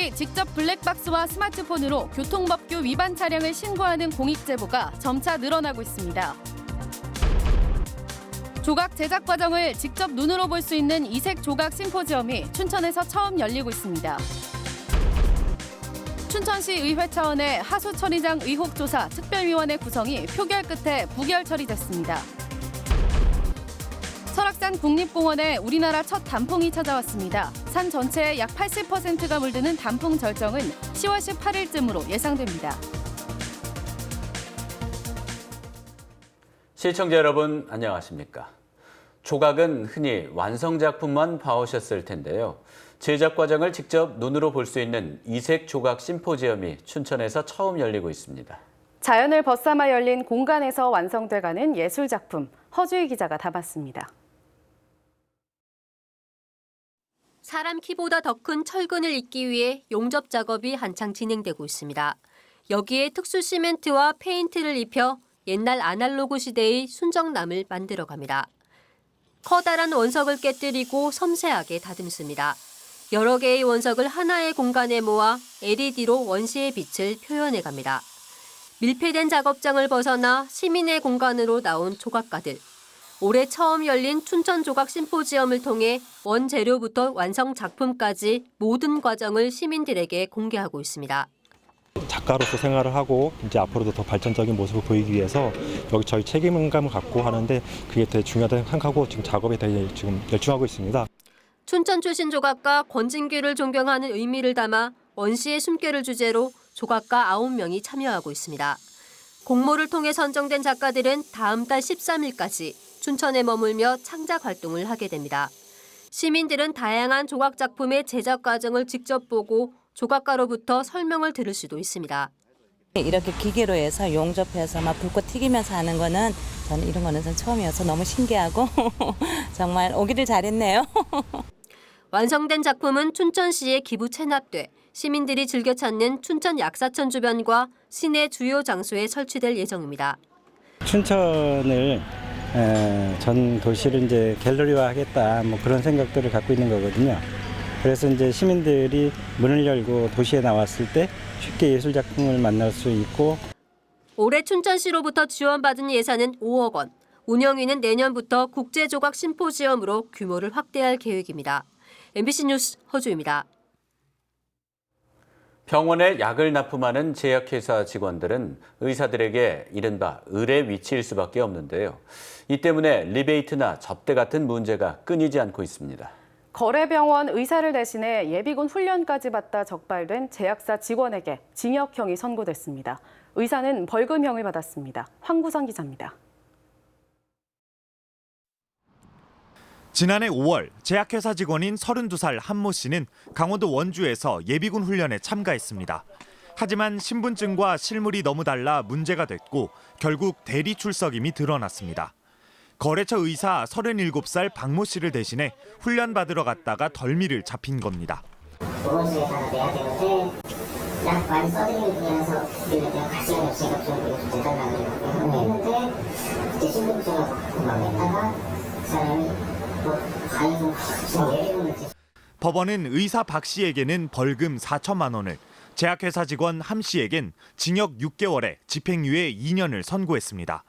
시민들이 직접 블랙박스와 스마트폰으로 교통법규 위반 차량을 신고하는 공익 제보가 점차 늘어나고 있습니다. 조각 제작 과정을 직접 눈으로 볼 수 있는 이색 조각 심포지엄이 춘천에서 처음 열리고 있습니다. 춘천시 의회 차원의 하수 처리장 의혹 조사 특별위원회 구성이 표결 끝에 부결 처리됐습니다. 설악산 국립공원에 우리나라 첫 단풍이 찾아왔습니다. 산 전체의 약 80%가 물드는 단풍 절정은 10월 18일쯤으로 예상됩니다. 시청자 여러분 안녕하십니까? 조각은 흔히 완성작품만 봐오셨을 텐데요. 제작 과정을 직접 눈으로 볼 수 있는 이색 조각 심포지엄이 춘천에서 처음 열리고 있습니다. 자연을 벗삼아 열린 공간에서 완성돼가는 예술작품, 허주희 기자가 담았습니다. 사람 키보다 더 큰 철근을 잇기 위해 용접 작업이 한창 진행되고 있습니다. 여기에 특수 시멘트와 페인트를 입혀 옛날 아날로그 시대의 순정남을 만들어갑니다. 커다란 원석을 깨뜨리고 섬세하게 다듬습니다. 여러 개의 원석을 하나의 공간에 모아 LED로 원시의 빛을 표현해갑니다. 밀폐된 작업장을 벗어나 시민의 공간으로 나온 조각가들. 올해 처음 열린 춘천 조각 심포지엄을 통해 원재료부터 완성 작품까지 모든 과정을 시민들에게 공개하고 있습니다. 작가로서 생활을 하고 이제 앞으로도 더 발전적인 모습을 보이기 위해서 여기 저희 책임감을 갖고 하는데 그게 되게 중요하다고 생각하고 지금 작업에 되게 지금 열중하고 있습니다. 춘천 출신 조각가 권진규를 존경하는 의미를 담아 원시의 숨결을 주제로 조각가 9명이 참여하고 있습니다. 공모를 통해 선정된 작가들은 다음 달 13일까지 춘천에 머물며 창작 활동을 하게 됩니다. 시민들은 다양한 조각 작품의 제작 과정을 직접 보고 조각가로부터 설명을 들을 수도 있습니다. 이렇게 기계로 해서 용접해서 막 불꽃 튀기면서 하는 거는 저는 이런 거는 처음이어서 너무 신기하고 정말 오기를 잘했네요. 완성된 작품은 춘천시에 기부 체납돼 시민들이 즐겨 찾는 춘천 약사천 주변과 시내 주요 장소에 설치될 예정입니다. 춘천을 전 도시를 이제 갤러리화하겠다 뭐 그런 생각들을 갖고 있는 거거든요. 그래서 이제 시민들이 문을 열고 도시에 나왔을 때 쉽게 예술 작품을 만날 수 있고. 올해 춘천시로부터 지원받은 예산은 5억 원. 운영위는 내년부터 국제조각 심포지엄으로 규모를 확대할 계획입니다. MBC 뉴스 허주입니다. 병원에 약을 납품하는 제약회사 직원들은 의사들에게 이른바 을의 위치일 수밖에 없는데요. 이 때문에 리베이트나 접대 같은 문제가 끊이지 않고 있습니다. 거래병원 의사를 대신해 예비군 훈련까지 받다 적발된 제약사 직원에게 징역형이 선고됐습니다. 의사는 벌금형을 받았습니다. 황구선 기자입니다. 지난해 5월 제약회사 직원인 32살 한모 씨는 강원도 원주에서 예비군 훈련에 참가했습니다. 하지만 신분증과 실물이 너무 달라 문제가 됐고 결국 대리 출석임이 드러났습니다. 거래처 의사 37살 박모 씨를 대신해 훈련 받으러 갔다가 덜미를 잡힌 겁니다. 보건소에 가서 내야 되는데 약 많이 써드리는 중이라서 내가 갈 시간이 없으니까 좀 내달라고 했는데 이제 신분증을 갖고 막 냈다가 그 사람이 법원은 의사 박 씨에게는 벌금 4천만 원을, 제약회사 직원 함 씨에겐 징역 6개월에 집행유예 2년을 선고했습니다.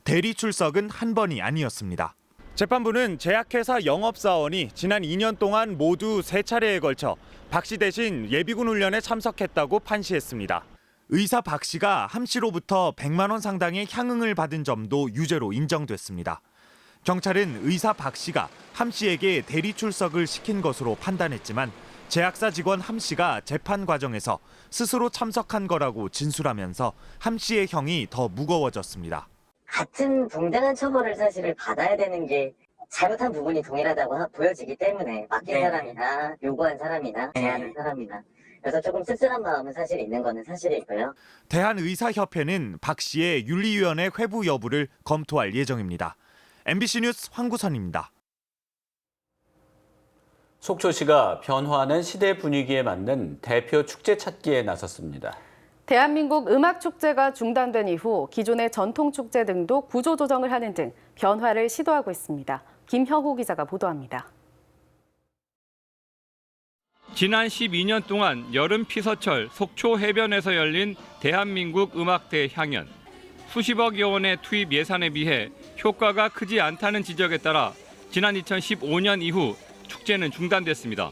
대리 출석은 한 번이 아니었습니다. 재판부는 제약회사 영업사원이 지난 2년 동안 모두 3차례에 걸쳐 박 씨 대신 예비군 훈련에 참석했다고 판시했습니다. 의사 박 씨가 함 씨로부터 100만 원 상당의 향응을 받은 점도 유죄로 인정됐습니다. 경찰은 의사 박 씨가 함 씨에게 대리 출석을 시킨 것으로 판단했지만 제약사 직원 함 씨가 재판 과정에서 스스로 참석한 거라고 진술하면서 함 씨의 형이 더 무거워졌습니다. 같은 동등한 처벌을 사실을 받아야 되는 게 잘못한 부분이 동일하다고 보여지기 때문에 맡긴 사람이나 요구한 사람이나 제안한 사람이나 그래서 조금 씁쓸한 마음은 사실 있는 거는 사실이고요. 대한의사협회는 박 씨의 윤리위원회 회부 여부를 검토할 예정입니다. MBC 뉴스 황구선입니다. 속초시가 변화하는 시대 분위기에 맞는 대표 축제 찾기에 나섰습니다. 대한민국 음악축제가 중단된 이후 기존의 전통축제 등도 구조조정을 하는 등 변화를 시도하고 있습니다. 김형호 기자가 보도합니다. 지난 12년 동안 여름 피서철 속초 해변에서 열린 대한민국 음악대 향연. 수십억여 원의 투입 예산에 비해 효과가 크지 않다는 지적에 따라 지난 2015년 이후 축제는 중단됐습니다.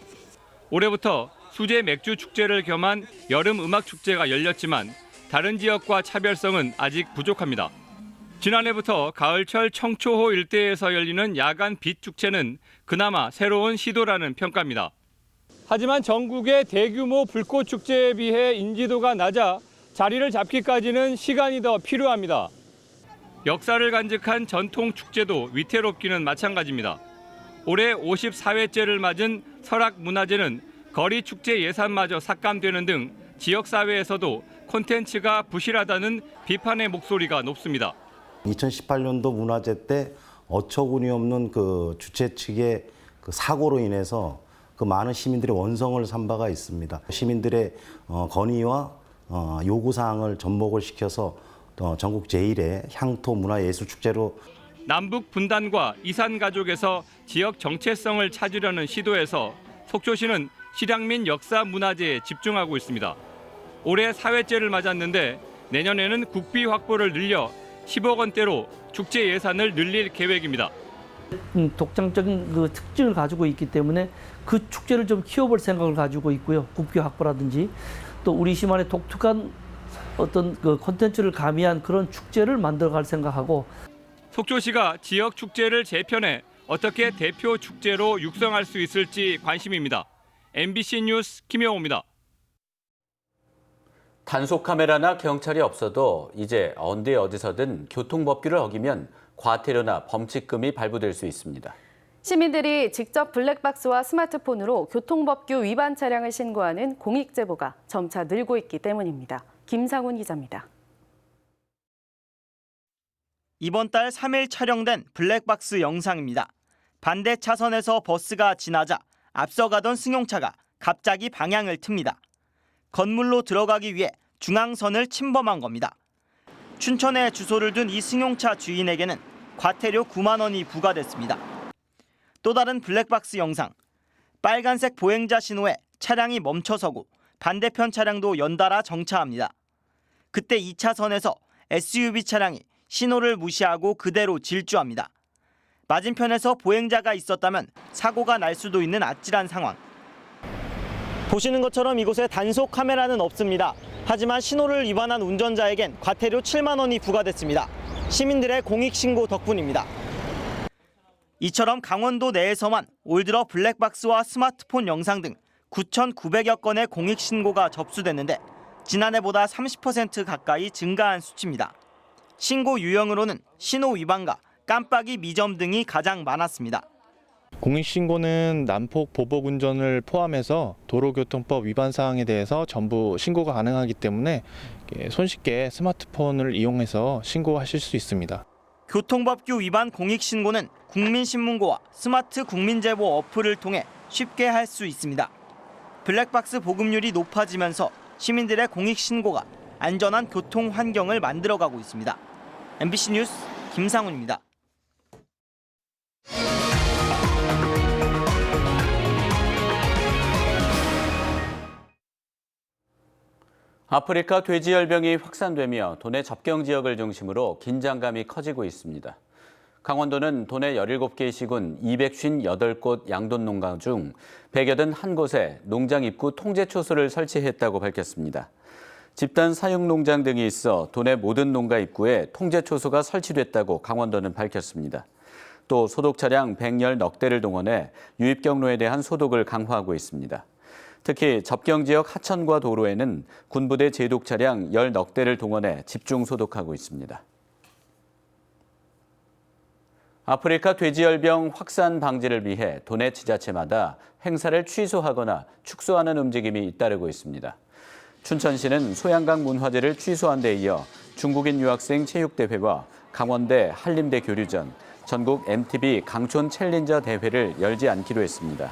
올해부터 수제 맥주 축제를 겸한 여름 음악 축제가 열렸지만 다른 지역과 차별성은 아직 부족합니다. 지난해부터 가을철 청초호 일대에서 열리는 야간 빛 축제는 그나마 새로운 시도라는 평가입니다. 하지만 전국의 대규모 불꽃 축제에 비해 인지도가 낮아 자리를 잡기까지는 시간이 더 필요합니다. 역사를 간직한 전통 축제도 위태롭기는 마찬가지입니다. 올해 54회째를 맞은 설악문화제는 거리 축제 예산마저 삭감되는 등 지역사회에서도 콘텐츠가 부실하다는 비판의 목소리가 높습니다. 2018년도 문화제 때 어처구니 없는 그 주최 측의 그 사고로 인해서 그 많은 시민들의 원성을 산 바가 있습니다. 시민들의 건의와 요구사항을 접목을 시켜서 전국 제1의 향토 문화예술축제로 남북 분단과 이산 가족에서 지역 정체성을 찾으려는 시도에서 속초시는 실향민 역사문화제에 집중하고 있습니다. 올해 4회째를 맞았는데 내년에는 국비 확보를 늘려 10억 원대로 축제 예산을 늘릴 계획입니다. 독창적인 그 특징을 가지고 있기 때문에 그 축제를 좀 키워볼 생각을 가지고 있고요. 국비 확보라든지 또 우리 시만의 독특한 어떤 그 콘텐츠를 가미한 그런 축제를 만들어갈 생각하고 속초시가 지역 축제를 재편해 어떻게 대표 축제로 육성할 수 있을지 관심입니다. MBC 뉴스 김영호입니다. 단속 카메라나 경찰이 없어도 이제 언제 어디서든 교통법규를 어기면 과태료나 범칙금이 발부될 수 있습니다. 시민들이 직접 블랙박스와 스마트폰으로 교통법규 위반 차량을 신고하는 공익제보가 점차 늘고 있기 때문입니다. 김상훈 기자입니다. 이번 달 3일 촬영된 블랙박스 영상입니다. 반대 차선에서 버스가 지나자 앞서가던 승용차가 갑자기 방향을 틉니다. 건물로 들어가기 위해 중앙선을 침범한 겁니다. 춘천에 주소를 둔 이 승용차 주인에게는 과태료 9만 원이 부과됐습니다. 또 다른 블랙박스 영상. 빨간색 보행자 신호에 차량이 멈춰서고 반대편 차량도 연달아 정차합니다. 그때 2차선에서 SUV 차량이 신호를 무시하고 그대로 질주합니다. 맞은편에서 보행자가 있었다면 사고가 날 수도 있는 아찔한 상황. 보시는 것처럼 이곳에 단속 카메라는 없습니다. 하지만 신호를 위반한 운전자에겐 과태료 7만 원이 부과됐습니다. 시민들의 공익신고 덕분입니다. 이처럼 강원도 내에서만 올 들어 블랙박스와 스마트폰 영상 등 9,900여 건의 공익신고가 접수됐는데 지난해보다 30% 가까이 증가한 수치입니다. 신고 유형으로는 신호 위반과 깜빡이 미점 등이 가장 많았습니다. 공익신고는 난폭 보복 운전을 포함해서 도로교통법 위반 사항에 대해서 전부 신고가 가능하기 때문에 손쉽게 스마트폰을 이용해서 신고하실 수 있습니다. 교통법규 위반 공익신고는 국민신문고와 스마트 국민제보 어플을 통해 쉽게 할 수 있습니다. 블랙박스 보급률이 높아지면서 시민들의 공익신고가 안전한 교통 환경을 만들어가고 있습니다. MBC 뉴스 김상훈입니다. 아프리카 돼지열병이 확산되며 도내 접경 지역을 중심으로 긴장감이 커지고 있습니다. 강원도는 도내 17개 시군 258곳 양돈 농가 중 181곳에 농장 입구 통제 초소를 설치했다고 밝혔습니다. 집단 사육 농장 등이 있어 도내 모든 농가 입구에 통제 초소가 설치됐다고 강원도는 밝혔습니다. 또 소독 차량 110여 대를 동원해 유입 경로에 대한 소독을 강화하고 있습니다. 특히 접경 지역 하천과 도로에는 군부대 제독 차량 10여 대를 동원해 집중 소독하고 있습니다. 아프리카 돼지열병 확산 방지를 위해 도내 지자체마다 행사를 취소하거나 축소하는 움직임이 잇따르고 있습니다. 춘천시는 소양강 문화제를 취소한 데 이어 중국인 유학생 체육대회와 강원대 한림대 교류전, 전국 MTB 강촌 챌린저 대회를 열지 않기로 했습니다.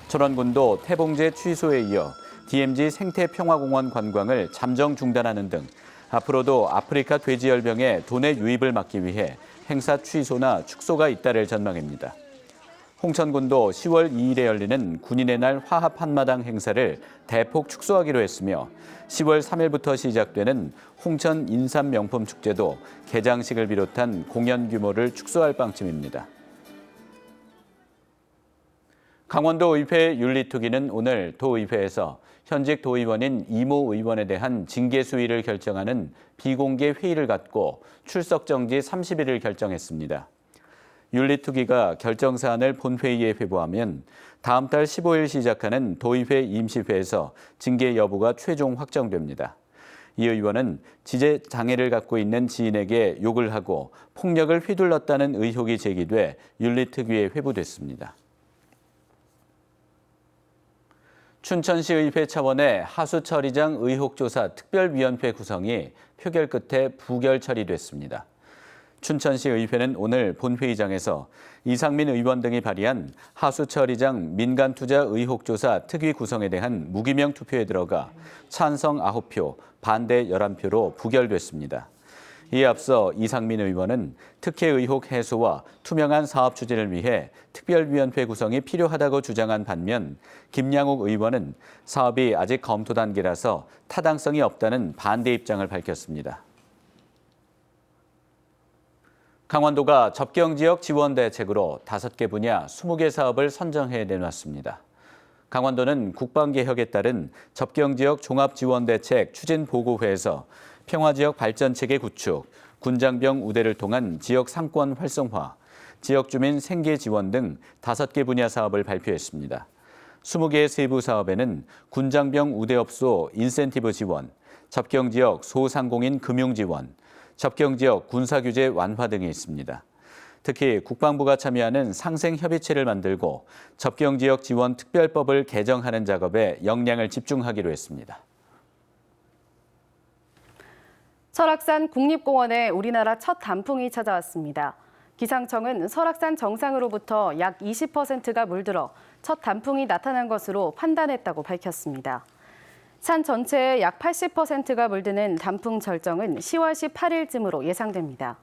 철원군도 태봉제 취소에 이어 DMZ 생태평화공원 관광을 잠정 중단하는 등 앞으로도 아프리카 돼지열병의 도내 유입을 막기 위해 행사 취소나 축소가 잇따를 전망입니다. 홍천군도 10월 2일에 열리는 군인의 날 화합 한마당 행사를 대폭 축소하기로 했으며 10월 3일부터 시작되는 홍천 인삼 명품 축제도 개장식을 비롯한 공연 규모를 축소할 방침입니다. 강원도 의회 윤리특위는 오늘 도의회에서 현직 도의원인 이모 의원에 대한 징계 수위를 결정하는 비공개 회의를 갖고 출석 정지 30일을 결정했습니다. 윤리특위가 결정 사안을 본회의에 회부하면 다음 달 15일 시작하는 도의회 임시회에서 징계 여부가 최종 확정됩니다. 이 의원은 지재 장애를 갖고 있는 지인에게 욕을 하고 폭력을 휘둘렀다는 의혹이 제기돼 윤리특위에 회부됐습니다. 춘천시의회 차원의 하수처리장 의혹조사 특별위원회 구성이 표결 끝에 부결 처리됐습니다. 춘천시의회는 오늘 본회의장에서 이상민 의원 등이 발의한 하수처리장 민간투자 의혹조사 특위 구성에 대한 무기명 투표에 들어가 찬성 9표, 반대 11표로 부결됐습니다. 이에 앞서 이상민 의원은 특혜 의혹 해소와 투명한 사업 추진을 위해 특별위원회 구성이 필요하다고 주장한 반면 김양욱 의원은 사업이 아직 검토 단계라서 타당성이 없다는 반대 입장을 밝혔습니다. 강원도가 접경지역 지원 대책으로 5개 분야 20개 사업을 선정해 내놨습니다. 강원도는 국방개혁에 따른 접경지역 종합지원대책 추진보고회에서 평화지역 발전체계 구축, 군장병 우대를 통한 지역 상권 활성화, 지역주민 생계 지원 등 5개 분야 사업을 발표했습니다. 20개의 세부 사업에는 군장병 우대업소 인센티브 지원, 접경지역 소상공인 금융 지원, 접경지역 군사규제 완화 등이 있습니다. 특히 국방부가 참여하는 상생협의체를 만들고 접경지역 지원 특별법을 개정하는 작업에 역량을 집중하기로 했습니다. 설악산 국립공원에 우리나라 첫 단풍이 찾아왔습니다. 기상청은 설악산 정상으로부터 약 20%가 물들어 첫 단풍이 나타난 것으로 판단했다고 밝혔습니다. 산 전체의 약 80%가 물드는 단풍 절정은 10월 18일쯤으로 예상됩니다.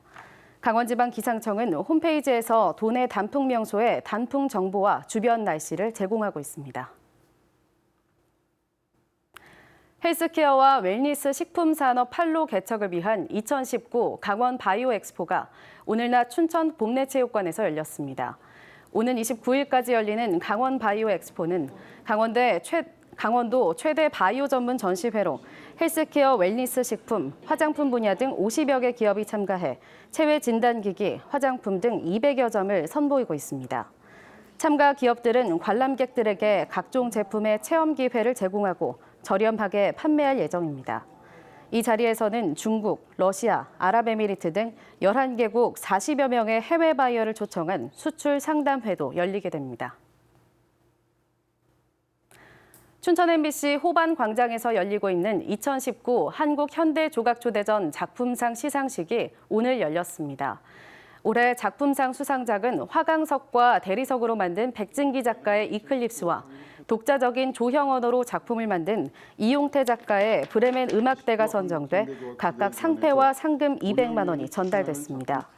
강원지방기상청은 홈페이지에서 도내 단풍 명소의 단풍 정보와 주변 날씨를 제공하고 있습니다. 헬스케어와 웰니스 식품 산업 판로 개척을 위한 2019 강원 바이오 엑스포가 오늘 낮 춘천 봄내체육관에서 열렸습니다. 오는 29일까지 열리는 강원 바이오 엑스포는 강원도 최대 바이오 전문 전시회로 헬스케어, 웰니스 식품, 화장품 분야 등 50여 개 기업이 참가해 체외 진단기기, 화장품 등 200여 점을 선보이고 있습니다. 참가 기업들은 관람객들에게 각종 제품의 체험 기회를 제공하고 저렴하게 판매할 예정입니다. 이 자리에서는 중국, 러시아, 아랍에미리트 등 11개국 40여 명의 해외 바이어를 초청한 수출 상담회도 열리게 됩니다. 춘천 MBC 호반 광장에서 열리고 있는 2019 한국현대조각초대전 작품상 시상식이 오늘 열렸습니다. 올해 작품상 수상작은 화강석과 대리석으로 만든 백진기 작가의 이클립스와 독자적인 조형 언어로 작품을 만든 이용태 작가의 브레멘 음악대가 선정돼 각각 상패와 상금 200만 원이 전달됐습니다.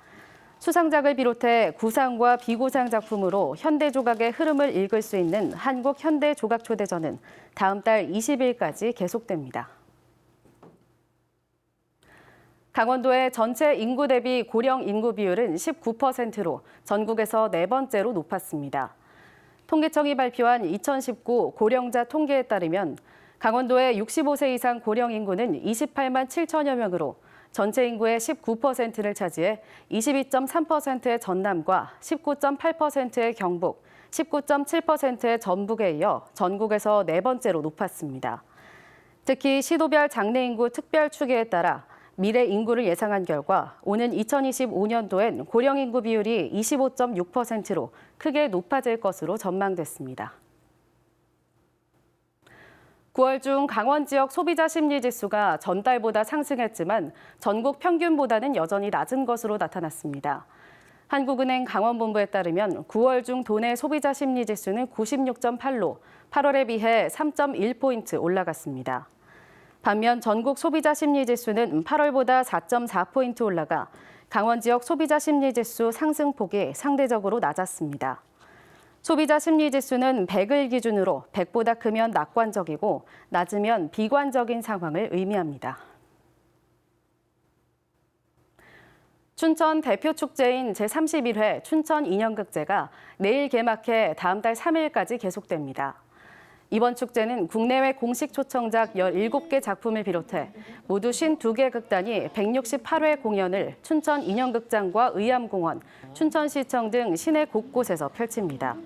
수상작을 비롯해 구상과 비구상 작품으로 현대조각의 흐름을 읽을 수 있는 한국현대조각초대전은 다음 달 20일까지 계속됩니다. 강원도의 전체 인구 대비 고령 인구 비율은 19%로 전국에서 4번째로 높았습니다. 통계청이 발표한 2019 고령자 통계에 따르면 강원도의 65세 이상 고령 인구는 28만 7천여 명으로 전체 인구의 19%를 차지해 22.3%의 전남과 19.8%의 경북, 19.7%의 전북에 이어 전국에서 4번째로 높았습니다. 특히 시도별 장래 인구 특별 추계에 따라 미래 인구를 예상한 결과 오는 2025년도엔 고령 인구 비율이 25.6%로 크게 높아질 것으로 전망됐습니다. 9월 중 강원 지역 소비자 심리 지수가 전달보다 상승했지만 전국 평균보다는 여전히 낮은 것으로 나타났습니다. 한국은행 강원본부에 따르면 9월 중 도내 소비자 심리 지수는 96.8로 8월에 비해 3.1포인트 올라갔습니다. 반면 전국 소비자 심리 지수는 8월보다 4.4포인트 올라가 강원 지역 소비자 심리 지수 상승폭이 상대적으로 낮았습니다. 소비자 심리지수는 100을 기준으로 100보다 크면 낙관적이고 낮으면 비관적인 상황을 의미합니다. 춘천 대표 축제인 제31회 춘천 인형극제가 내일 개막해 다음 달 3일까지 계속됩니다. 이번 축제는 국내외 공식 초청작 17개 작품을 비롯해 모두 52개 극단이 168회 공연을 춘천 인형극장과 의암공원, 춘천시청 등 시내 곳곳에서 펼칩니다.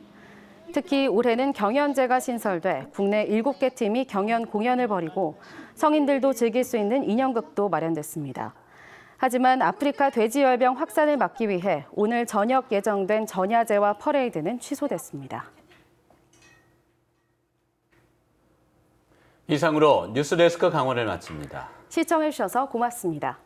특히 올해는 경연제가 신설돼 국내 7개 팀이 경연 공연을 벌이고 성인들도 즐길 수 있는 인형극도 마련됐습니다. 하지만 아프리카 돼지열병 확산을 막기 위해 오늘 저녁 예정된 전야제와 퍼레이드는 취소됐습니다. 이상으로 뉴스데스크 강원을 마칩니다. 시청해주셔서 고맙습니다.